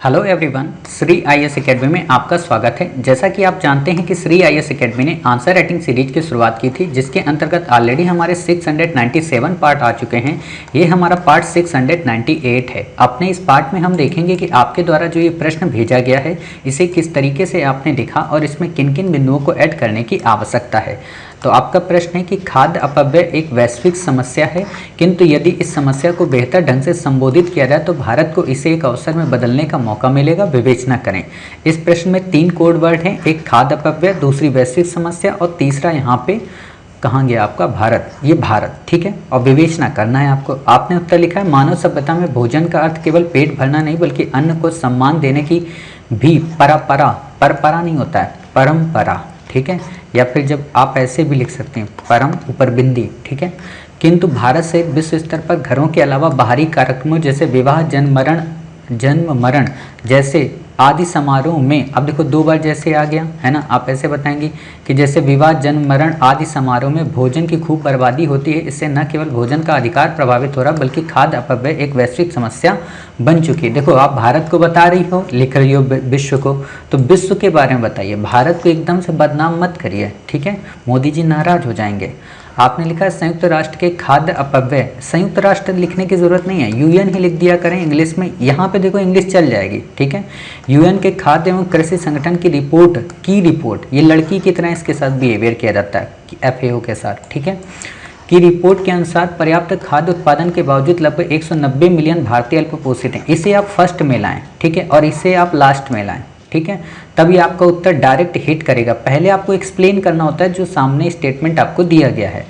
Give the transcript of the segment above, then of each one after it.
Hello everyone, Shri IAS academy में आपका स्वागत है। जैसा कि आप जानते हैं कि श्री आईएएस एकेडमी ने आंसर राइटिंग सीरीज की शुरुआत की थी, जिसके अंतर्गत ऑलरेडी हमारे 697 पार्ट आ चुके हैं। ये हमारा पार्ट 698 है। अपने इस पार्ट में हम देखेंगे कि आपके द्वारा जो ये प्रश्न भेजा गया है, इसे किस तरीके से आपने लिखा और इसमें किन किन बिंदुओं को ऐड करने की आवश्यकता है। तो आपका प्रश्न है कि खाद्य अपव्यय एक वैश्विक समस्या है, किंतु यदि इस समस्या को बेहतर ढंग से संबोधित किया जाए तो भारत को इसे एक अवसर में बदलने का मौका मिलेगा। विवेचना करें। इस प्रश्न में 3 कोड वर्ड हैं, एक खाद्य अपव्यय, दूसरी वैश्विक समस्या और तीसरा यहाँ पे कहाँ गया आपका भारत। ये भारत, ठीक है। और विवेचना करना है आपको। आपने उत्तर लिखा है, मानव सभ्यता में भोजन का अर्थ केवल पेट भरना नहीं बल्कि अन्न को सम्मान देने की भी परंपरा नहीं होता है, परंपरा, ठीक है। या फिर जब आप ऐसे भी लिख सकते हैं, परम ऊपर बिंदी, ठीक है। किंतु भारत से विश्व स्तर पर घरों के अलावा बाहरी कार्यक्रमों जैसे विवाह, जन्म मरण जैसे आदि समारोह में, अब देखो 2 बार जैसे आ गया है ना। आप ऐसे बताएंगे कि जैसे विवाह, जन्म मरण आदि समारोह में भोजन की खूब बर्बादी होती है। इससे न केवल भोजन का अधिकार प्रभावित हो रहा बल्कि खाद्य अपव्यय एक वैश्विक समस्या बन चुकी है। देखो, आप भारत को बता रही हो, लिख रही हो विश्व को, तो विश्व के बारे में बताइए। भारत को एकदम से बदनाम मत करिए, ठीक है। मोदी जी नाराज हो जाएंगे। आपने लिखा है संयुक्त राष्ट्र के खाद्य अपव्यय। संयुक्त राष्ट्र लिखने की जरूरत नहीं है, यूएन ही लिख दिया करें इंग्लिश में। यहाँ पे देखो इंग्लिश चल जाएगी, ठीक है। यूएन के खाद्य एवं कृषि संगठन की रिपोर्ट, ये लड़की की तरह इसके साथ बिहेवियर किया जाता है, एफएओ के साथ, ठीक है। की रिपोर्ट के अनुसार पर्याप्त खाद्य उत्पादन के बावजूद लगभग 190 मिलियन भारतीय अल्पपोषित हैं। इसे आप फर्स्ट में लाएं, ठीक है, और इसे आप लास्ट में लाएं, ठीक है। तभी आपका उत्तर डायरेक्ट हिट करेगा। पहले आपको एक्सप्लेन करना होता है जो सामने स्टेटमेंट आपको दिया गया है।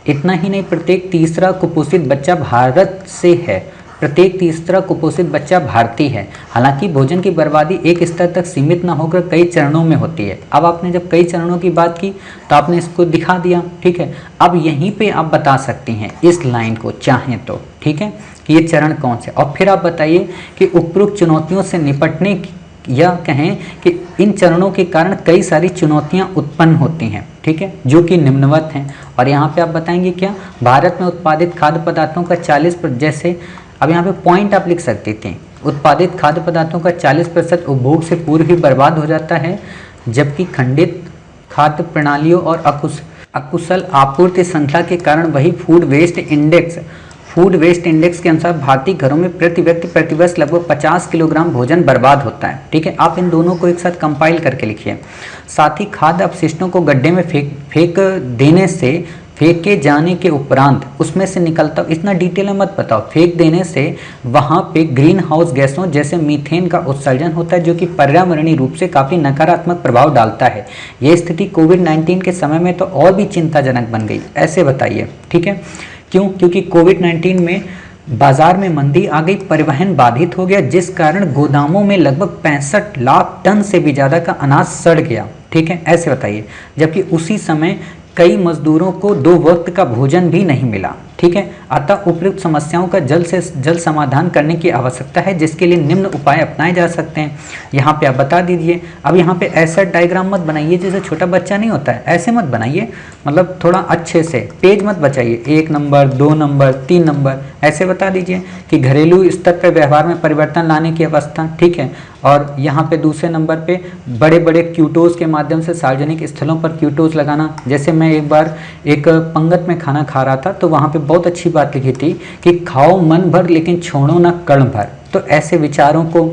इतना ही नहीं, प्रत्येक तीसरा कुपोषित बच्चा भारत से है। प्रत्येक तीसरा कुपोषित बच्चा भारतीय है। हालांकि भोजन की बर्बादी एक स्तर तक सीमित न होकर कई चरणों में होती है। अब आपने जब कई चरणों की बात की तो आपने इसको दिखा दिया, ठीक है। अब यहीं पे आप बता सकती हैं इस लाइन को चाहें तो, ठीक है, कि ये चरण कौन से। और फिर आप बताइए कि उपरोक्त चुनौतियों से निपटने या कहें कि इन चरणों के कारण कई सारी चुनौतियां उत्पन्न होती हैं, ठीक है, जो कि निम्नवत हैं। और यहाँ पे आप बताएंगे क्या, भारत में उत्पादित खाद्य पदार्थों का 40%, जैसे अब यहाँ पे पॉइंट आप लिख सकते थे, उत्पादित खाद्य पदार्थों का 40% उपभोग से पूर्व ही बर्बाद हो जाता है, जबकि खंडित खाद्य प्रणालियों और अकुशल आपूर्ति श्रृंखला के कारण वही फूड वेस्ट इंडेक्स के अनुसार भारतीय घरों में प्रति व्यक्ति प्रतिवर्ष लगभग 50 किलोग्राम भोजन बर्बाद होता है, ठीक है। आप इन दोनों को एक साथ कंपाइल करके लिखिए। साथ ही खाद्य अपशिष्टों को गड्ढे में फेंके जाने के उपरांत उसमें से निकलता, इतना डिटेल में मत बताओ, फेंक देने से वहाँ पे ग्रीन हाउस गैसों जैसे मीथेन का उत्सर्जन होता है, जो कि पर्यावरणीय रूप से काफ़ी नकारात्मक प्रभाव डालता है। ये स्थिति कोविड-19 के समय में तो और भी चिंताजनक बन गई। ऐसे बताइए, ठीक है। क्यों? क्योंकि कोविड-19 में बाजार में मंदी आ गई, परिवहन बाधित हो गया, जिस कारण गोदामों में लगभग 65 लाख टन से भी ज़्यादा का अनाज सड़ गया, ठीक है। ऐसे बताइए। जबकि उसी समय कई मजदूरों को 2 वक्त का भोजन भी नहीं मिला, ठीक है। अतः उपयुक्त समस्याओं का जल्द से जल्द समाधान करने की आवश्यकता है, जिसके लिए निम्न उपाय अपनाए जा सकते हैं। यहाँ पे आप बता दीजिए। अब यहाँ पे ऐसा डायग्राम मत बनाइए जैसे छोटा बच्चा नहीं होता है, ऐसे मत बनाइए, मतलब थोड़ा अच्छे से पेज मत बचाइए, 1 नंबर 2 नंबर 3 नंबर, ऐसे बता दीजिए कि घरेलू स्तर पर व्यवहार में परिवर्तन लाने की अवस्था, ठीक है। और यहाँ पे दूसरे नंबर पे बड़े बड़े क्यूटोज के माध्यम से सार्वजनिक स्थलों पर क्यूटोज लगाना। जैसे मैं एक बार एक पंगत में खाना खा रहा था, तो वहाँ पे बहुत अच्छी बात लिखी थी कि खाओ मन भर लेकिन छोड़ो ना कण भर। तो ऐसे विचारों को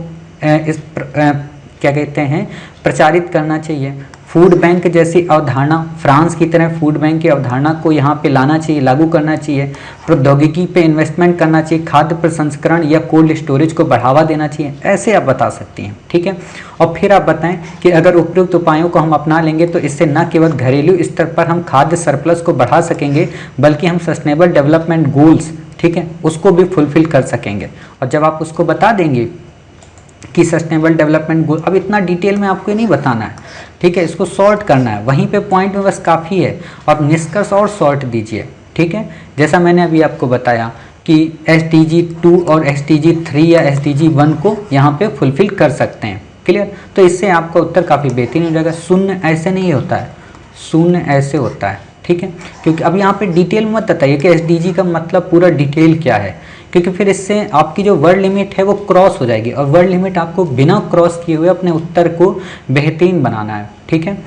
क्या कहते हैं, प्रचारित करना चाहिए। फूड बैंक जैसी अवधारणा, फ्रांस की तरह फूड बैंक की अवधारणा को यहाँ पे लाना चाहिए, लागू करना चाहिए। प्रौद्योगिकी पे इन्वेस्टमेंट करना चाहिए, खाद्य प्रसंस्करण या कोल्ड स्टोरेज को बढ़ावा देना चाहिए। ऐसे आप बता सकती हैं, ठीक है। और फिर आप बताएं कि अगर उपयुक्त उपायों को हम अपना लेंगे तो इससे न केवल घरेलू स्तर पर हम खाद्य सरप्लस को बढ़ा सकेंगे, बल्कि हम सस्टेनेबल डेवलपमेंट गोल्स, ठीक है, उसको भी फुलफिल कर सकेंगे। और जब आप उसको बता देंगे कि सस्टेनेबल डेवलपमेंट गोल, अब इतना डिटेल में आपको नहीं बताना है, ठीक है, इसको शॉर्ट करना है, वहीं पे पॉइंट में बस काफ़ी है। और निष्कर्ष और शॉर्ट दीजिए, ठीक है। जैसा मैंने अभी आपको बताया कि SDG 2 और SDG 3 या SDG 1 को यहाँ पे फुलफिल कर सकते हैं, क्लियर। तो इससे आपका उत्तर काफ़ी बेहतरीन हो जाएगा। शून्य ऐसे नहीं होता है, शून्य ऐसे होता है, ठीक है। क्योंकि अब यहाँ पे डिटेल मत बताइए कि SDG का मतलब पूरा डिटेल क्या है, क्योंकि फिर इससे आपकी जो वर्ड लिमिट है वो क्रॉस हो जाएगी, और वर्ड लिमिट आपको बिना क्रॉस किए हुए अपने उत्तर को बेहतरीन बनाना है। ठीक है,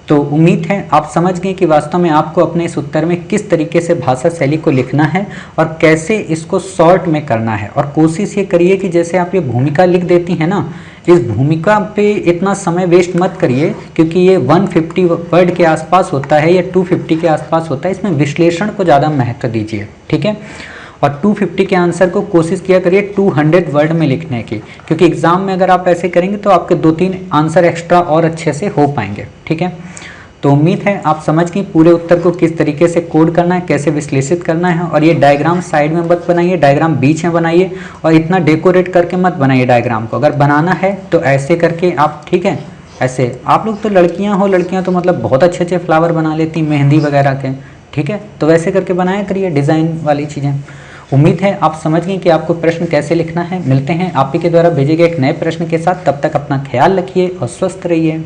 तो उम्मीद है आप समझ गए कि वास्तव में आपको अपने इस उत्तर में किस तरीके से भाषा शैली को लिखना है और कैसे इसको शॉर्ट में करना है। और कोशिश ये करिए कि जैसे आप ये भूमिका लिख देती हैं ना, इस भूमिका पे इतना समय वेस्ट मत करिए, क्योंकि ये 150 वर्ड के आसपास होता है या 250 के आसपास होता है। इसमें विश्लेषण को ज़्यादा महत्व दीजिए। ठीक है, और 250 के आंसर को कोशिश किया करिए 200 वर्ड में लिखने की, क्योंकि एग्जाम में अगर आप ऐसे करेंगे तो आपके 2-3 आंसर एक्स्ट्रा और अच्छे से हो पाएंगे। ठीक है, तो उम्मीद है आप समझ गए पूरे उत्तर को किस तरीके से कोड करना है, कैसे विश्लेषित करना है। और ये डायग्राम साइड में मत बनाइए, डायग्राम बीच में बनाइए, और इतना डेकोरेट करके मत बनाइए डायग्राम को। अगर बनाना है तो ऐसे करके आप, ठीक है, ऐसे आप लोग तो लड़कियां तो मतलब बहुत अच्छे अच्छे फ्लावर बना लेती, मेहंदी वगैरह के। ठीक है, तो वैसे करके बनाया करिए डिज़ाइन वाली चीज़ें। उम्मीद है आप समझ गए कि आपको प्रश्न कैसे लिखना है। मिलते हैं आप ही के द्वारा भेजे गए एक नए प्रश्न के साथ, तब तक अपना ख्याल रखिए और स्वस्थ रहिए।